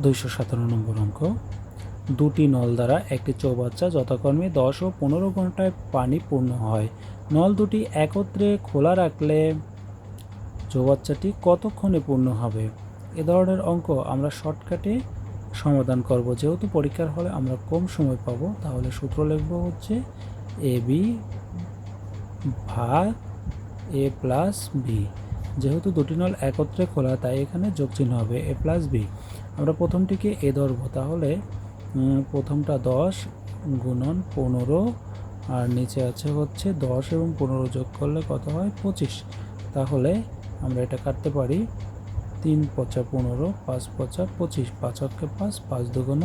217 নম্বর অঙ্ক, দুটি নল দ্বারা একটি চৌবাচ্চা যথাক্রমে 10 ও 15 ঘন্টায় পানি পূর্ণ হয়। নল দুটি একত্রে খোলা রাখলে চৌবাচ্চাটি কতক্ষণে পূর্ণ হবে? এ ধরনের অঙ্ক আমরা শর্টকাটে সমাধান করব। যেহেতু পরীক্ষার হলে আমরা কম সময় পাবো, তাহলে সূত্র লিখব হচ্ছে এ বি ভাগ এ প্লাস বি। যেহেতু দুটি নল একত্রে খোলা, তাই এখানে যোগ চিহ্ন হবে এ প্লাস বি। আমরা প্রথমটিকে এ ধরবো, তাহলে প্রথমটা 10 গুণন 15, আর নিচে আছে হচ্ছে 10 এবং 15 যোগ করলে কত হয়? 25। তাহলে আমরা এটা কাটতে পারি 3 পচা 15, 5 পচা 25, 5 অক্ষে 5, 5 দুগুণ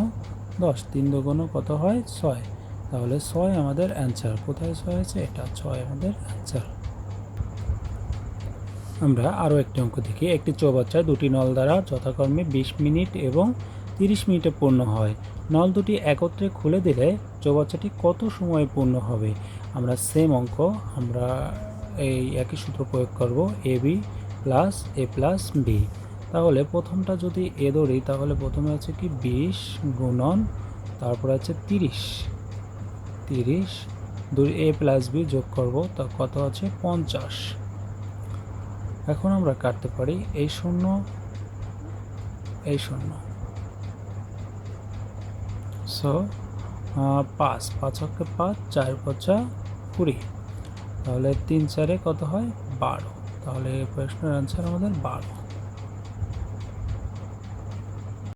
10, 3 দুগুণ কত হয়? 6। তাহলে 6 আমাদের অ্যান্সার। কোথায় 6 আছে? এটা 6 আমাদের অ্যান্সার। আমরা আরও একটি অঙ্ক দেখি। একটি চৌবাচ্চা দুটি নল দ্বারা যথাক্রমে 20 মিনিট এবং 30 মিনিটে পূর্ণ হয়। নল দুটি একত্রে খুলে দিলে চৌবাচ্চাটি কত সময়ে পূর্ণ হবে? আমরা সেম অঙ্ক, আমরা এই একই সূত্র প্রয়োগ করব, A B plus A plus B. তাহলে প্রথমটা যদি এ ধরি, তাহলে প্রথমে আছে কি 20 গুণন, তারপর আছে 30, দুই এ প্লাস বি যোগ করব, তা কত আছে? 50। এখন আমরা কাটতে পারি এই শূন্য এই শূন্য, সো 5 অক্ষে 5, 4 পচা 20, তাহলে 3 4 কত হয়? 12। তাহলে এই প্রশ্নের অ্যান্সার আমাদের 12।